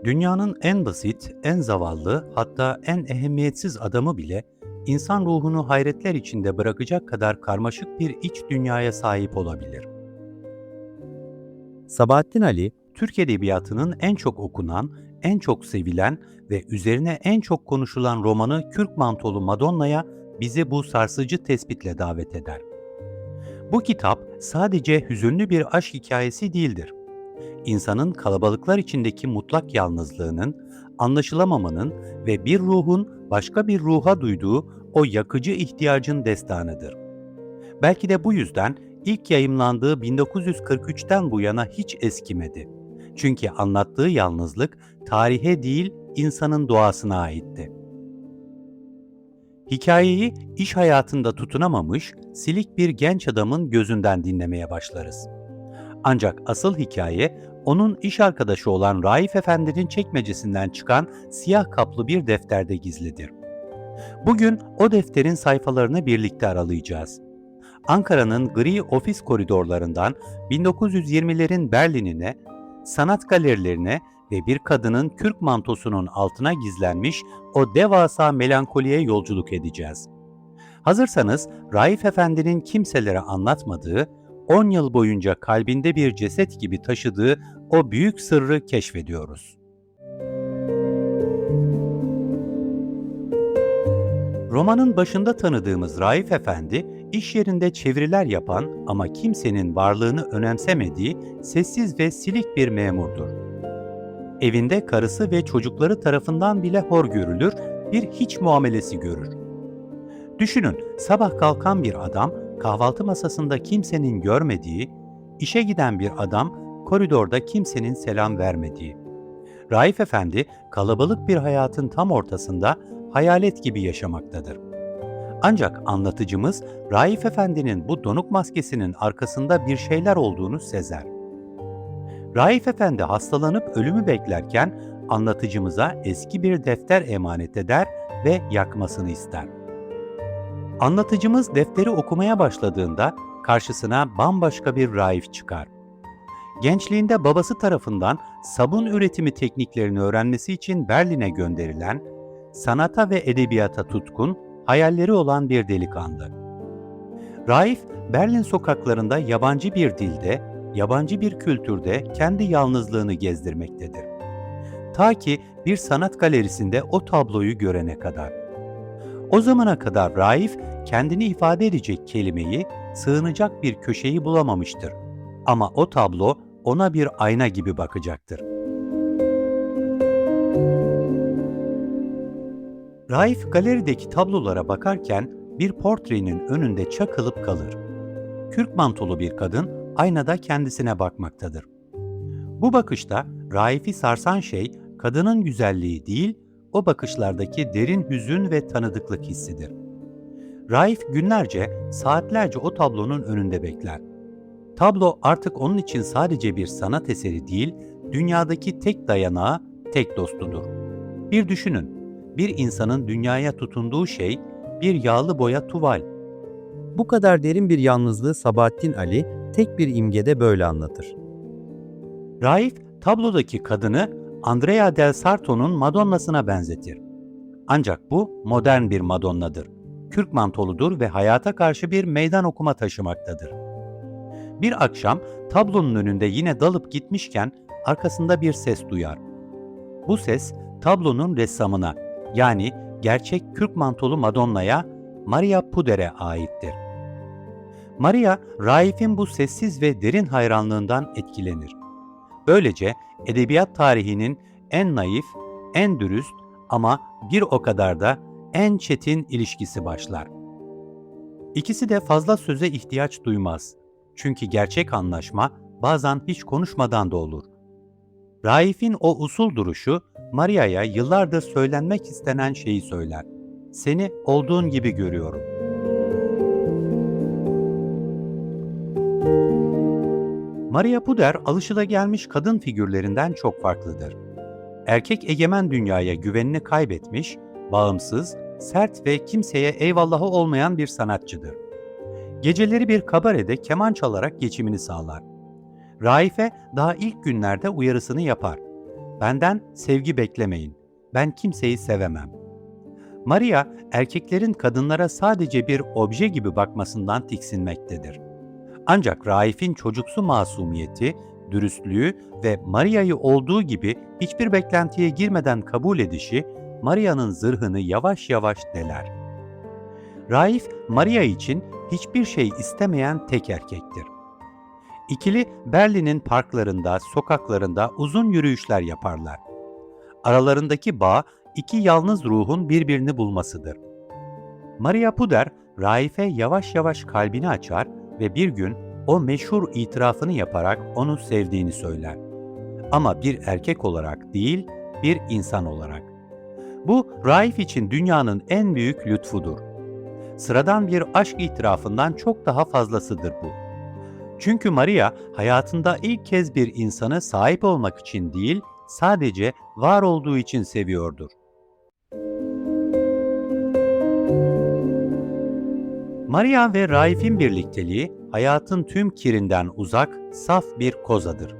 Dünyanın en basit, en zavallı, hatta en ehemmiyetsiz adamı bile insan ruhunu hayretler içinde bırakacak kadar karmaşık bir iç dünyaya sahip olabilir. Sabahattin Ali, Türk Edebiyatı'nın en çok okunan, en çok sevilen ve üzerine en çok konuşulan romanı Kürk Mantolu Madonna'ya bizi bu sarsıcı tespitle davet eder. Bu kitap sadece hüzünlü bir aşk hikayesi değildir. İnsanın kalabalıklar içindeki mutlak yalnızlığının, anlaşılamamanın ve bir ruhun başka bir ruha duyduğu o yakıcı ihtiyacın destanıdır. Belki de bu yüzden ilk yayımlandığı 1943'ten bu yana hiç eskimedi. Çünkü anlattığı yalnızlık tarihe değil insanın doğasına aitti. Hikayeyi iş hayatında tutunamamış, silik bir genç adamın gözünden dinlemeye başlarız. Ancak asıl hikaye onun iş arkadaşı olan Raif Efendi'nin çekmecesinden çıkan siyah kaplı bir defterde gizlidir. Bugün o defterin sayfalarını birlikte aralayacağız. Ankara'nın gri ofis koridorlarından 1920'lerin Berlin'ine, sanat galerilerine ve bir kadının kürk mantosunun altına gizlenmiş o devasa melankoliye yolculuk edeceğiz. Hazırsanız Raif Efendi'nin kimselere anlatmadığı, 10 yıl boyunca kalbinde bir ceset gibi taşıdığı o büyük sırrı keşfediyoruz. Romanın başında tanıdığımız Raif Efendi, iş yerinde çeviriler yapan ama kimsenin varlığını önemsemediği sessiz ve silik bir memurdur. Evinde karısı ve çocukları tarafından bile hor görülür, bir hiç muamelesi görür. Düşünün, sabah kalkan bir adam, kahvaltı masasında kimsenin görmediği, işe giden bir adam, koridorda kimsenin selam vermediği. Raif Efendi, kalabalık bir hayatın tam ortasında hayalet gibi yaşamaktadır. Ancak anlatıcımız, Raif Efendi'nin bu donuk maskesinin arkasında bir şeyler olduğunu sezer. Raif Efendi hastalanıp ölümü beklerken, anlatıcımıza eski bir defter emanet eder ve yakmasını ister. Anlatıcımız defteri okumaya başladığında karşısına bambaşka bir Raif çıkar. Gençliğinde babası tarafından sabun üretimi tekniklerini öğrenmesi için Berlin'e gönderilen, sanata ve edebiyata tutkun, hayalleri olan bir delikanlı. Raif, Berlin sokaklarında yabancı bir dilde, yabancı bir kültürde kendi yalnızlığını gezdirmektedir. Ta ki bir sanat galerisinde o tabloyu görene kadar. O zamana kadar Raif, kendini ifade edecek kelimeyi, sığınacak bir köşeyi bulamamıştır. Ama o tablo ona bir ayna gibi bakacaktır. Raif galerideki tablolara bakarken bir portrenin önünde çakılıp kalır. Kürk mantolu bir kadın aynada kendisine bakmaktadır. Bu bakışta Raif'i sarsan şey kadının güzelliği değil, o bakışlardaki derin hüzün ve tanıdıklık hissidir. Raif günlerce, saatlerce o tablonun önünde bekler. Tablo artık onun için sadece bir sanat eseri değil, dünyadaki tek dayanağı, tek dostudur. Bir düşünün, bir insanın dünyaya tutunduğu şey bir yağlı boya tuval. Bu kadar derin bir yalnızlığı Sabahattin Ali tek bir imgede böyle anlatır. Raif, tablodaki kadını Andrea del Sarto'nun Madonna'sına benzetir. Ancak bu modern bir Madonna'dır. Kürk mantoludur ve hayata karşı bir meydan okuma taşımaktadır. Bir akşam tablonun önünde yine dalıp gitmişken arkasında bir ses duyar. Bu ses tablonun ressamına, yani gerçek kürk mantolu Madonna'ya, Maria Puder'e aittir. Maria, Raif'in bu sessiz ve derin hayranlığından etkilenir. Böylece edebiyat tarihinin en naif, en dürüst ama bir o kadar da en çetin ilişkisi başlar. İkisi de fazla söze ihtiyaç duymaz. Çünkü gerçek anlaşma bazen hiç konuşmadan da olur. Raif'in o usul duruşu Maria'ya yıllardır söylenmek istenen şeyi söyler. Seni olduğun gibi görüyorum. Maria Puder alışılagelmiş kadın figürlerinden çok farklıdır. Erkek egemen dünyaya güvenini kaybetmiş, bağımsız, sert ve kimseye eyvallahı olmayan bir sanatçıdır. Geceleri bir kabarede keman çalarak geçimini sağlar. Raif'e daha ilk günlerde uyarısını yapar. Benden sevgi beklemeyin. Ben kimseyi sevemem. Maria, erkeklerin kadınlara sadece bir obje gibi bakmasından tiksinmektedir. Ancak Raif'in çocuksu masumiyeti, dürüstlüğü ve Maria'yı olduğu gibi hiçbir beklentiye girmeden kabul edişi, Maria'nın zırhını yavaş yavaş deler. Raif, Maria için hiçbir şey istemeyen tek erkektir. İkili Berlin'in parklarında, sokaklarında uzun yürüyüşler yaparlar. Aralarındaki bağ iki yalnız ruhun birbirini bulmasıdır. Maria Puder, Raif'e yavaş yavaş kalbini açar ve bir gün o meşhur itirafını yaparak onu sevdiğini söyler. Ama bir erkek olarak değil, bir insan olarak. Bu, Raif için dünyanın en büyük lütfudur. Sıradan bir aşk itirafından çok daha fazlasıdır bu. Çünkü Maria, hayatında ilk kez bir insanı sahip olmak için değil, sadece var olduğu için seviyordur. Maria ve Raif'in birlikteliği, hayatın tüm kirinden uzak, saf bir kozadır.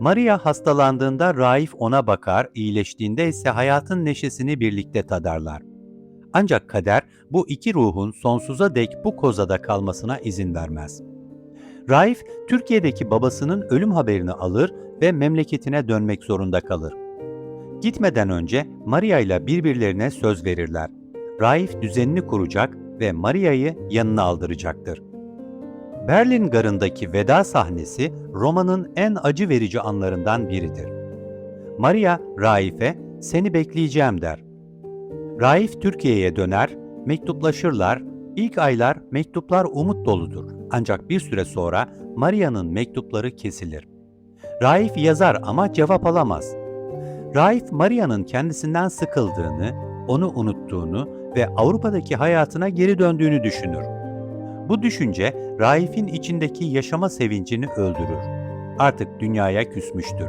Maria hastalandığında Raif ona bakar, iyileştiğinde ise hayatın neşesini birlikte tadarlar. Ancak kader, bu iki ruhun sonsuza dek bu kozada kalmasına izin vermez. Raif, Türkiye'deki babasının ölüm haberini alır ve memleketine dönmek zorunda kalır. Gitmeden önce Maria ile birbirlerine söz verirler. Raif düzenini kuracak ve Maria'yı yanına aldıracaktır. Berlin garındaki veda sahnesi romanın en acı verici anlarından biridir. Maria, Raif'e "Seni bekleyeceğim" der. Raif Türkiye'ye döner, mektuplaşırlar. İlk aylar mektuplar umut doludur. Ancak bir süre sonra Maria'nın mektupları kesilir. Raif yazar ama cevap alamaz. Raif, Maria'nın kendisinden sıkıldığını, onu unuttuğunu ve Avrupa'daki hayatına geri döndüğünü düşünür. Bu düşünce, Raif'in içindeki yaşama sevincini öldürür. Artık dünyaya küsmüştür.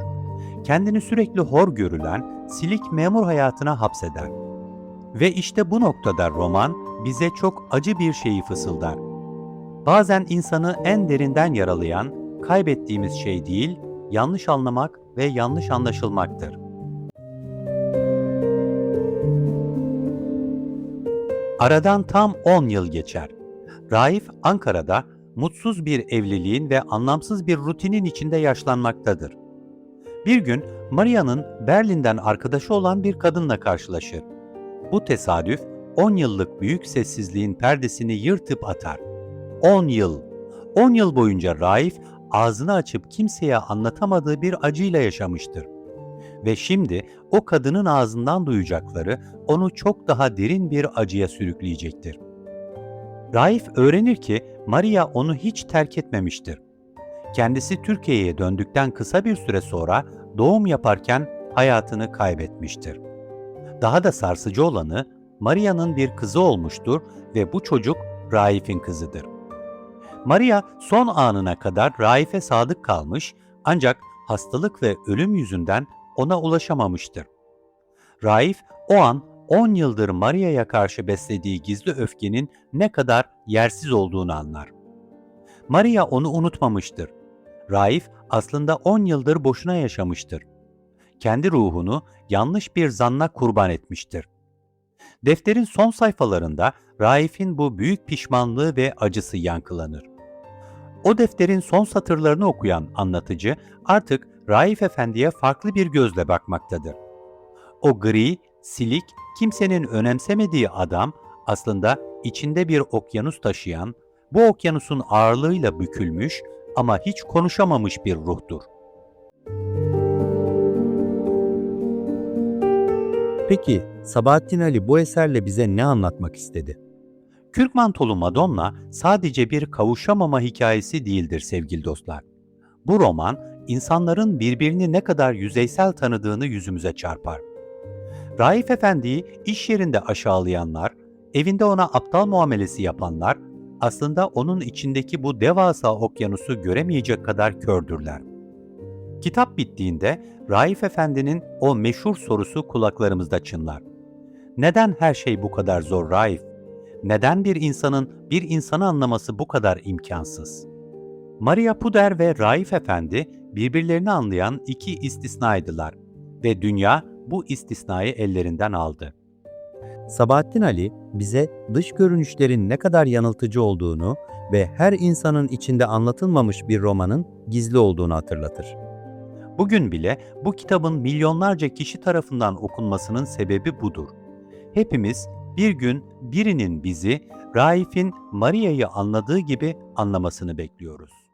Kendini sürekli hor görülen, silik memur hayatına hapseder. Ve işte bu noktada roman, bize çok acı bir şeyi fısıldar. Bazen insanı en derinden yaralayan, kaybettiğimiz şey değil, yanlış anlamak ve yanlış anlaşılmaktır. Aradan tam 10 yıl geçer. Raif, Ankara'da mutsuz bir evliliğin ve anlamsız bir rutinin içinde yaşlanmaktadır. Bir gün Maria'nın Berlin'den arkadaşı olan bir kadınla karşılaşır. Bu tesadüf 10 yıllık büyük sessizliğin perdesini yırtıp atar. 10 yıl. 10 yıl boyunca Raif ağzını açıp kimseye anlatamadığı bir acıyla yaşamıştır. Ve şimdi o kadının ağzından duyacakları onu çok daha derin bir acıya sürükleyecektir. Raif öğrenir ki Maria onu hiç terk etmemiştir. Kendisi Türkiye'ye döndükten kısa bir süre sonra doğum yaparken hayatını kaybetmiştir. Daha da sarsıcı olanı, Maria'nın bir kızı olmuştur ve bu çocuk Raif'in kızıdır. Maria son anına kadar Raif'e sadık kalmış ancak hastalık ve ölüm yüzünden ona ulaşamamıştır. Raif o an 10 yıldır Maria'ya karşı beslediği gizli öfkenin ne kadar yersiz olduğunu anlar. Maria onu unutmamıştır. Raif aslında 10 yıldır boşuna yaşamıştır. Kendi ruhunu yanlış bir zanna kurban etmiştir. Defterin son sayfalarında Raif'in bu büyük pişmanlığı ve acısı yankılanır. O defterin son satırlarını okuyan anlatıcı artık Raif Efendi'ye farklı bir gözle bakmaktadır. O gri, silik, kimsenin önemsemediği adam aslında içinde bir okyanus taşıyan, bu okyanusun ağırlığıyla bükülmüş ama hiç konuşamamış bir ruhtur. Peki Sabahattin Ali bu eserle bize ne anlatmak istedi? Kürk Mantolu Madonna sadece bir kavuşamama hikayesi değildir sevgili dostlar. Bu roman, insanların birbirini ne kadar yüzeysel tanıdığını yüzümüze çarpar. Raif Efendi'yi iş yerinde aşağılayanlar, evinde ona aptal muamelesi yapanlar, aslında onun içindeki bu devasa okyanusu göremeyecek kadar kördürler. Kitap bittiğinde Raif Efendi'nin o meşhur sorusu kulaklarımızda çınlar. Neden her şey bu kadar zor Raif? Neden bir insanın bir insanı anlaması bu kadar imkansız? Maria Puder ve Raif Efendi birbirlerini anlayan iki istisnaydılar. ve dünya bu istisnayı ellerinden aldı. Sabahattin Ali bize dış görünüşlerin ne kadar yanıltıcı olduğunu ve her insanın içinde anlatılmamış bir romanın gizli olduğunu hatırlatır. Bugün bile bu kitabın milyonlarca kişi tarafından okunmasının sebebi budur. Hepimiz bir gün birinin bizi, Raif'in Maria'yı anladığı gibi anlamasını bekliyoruz.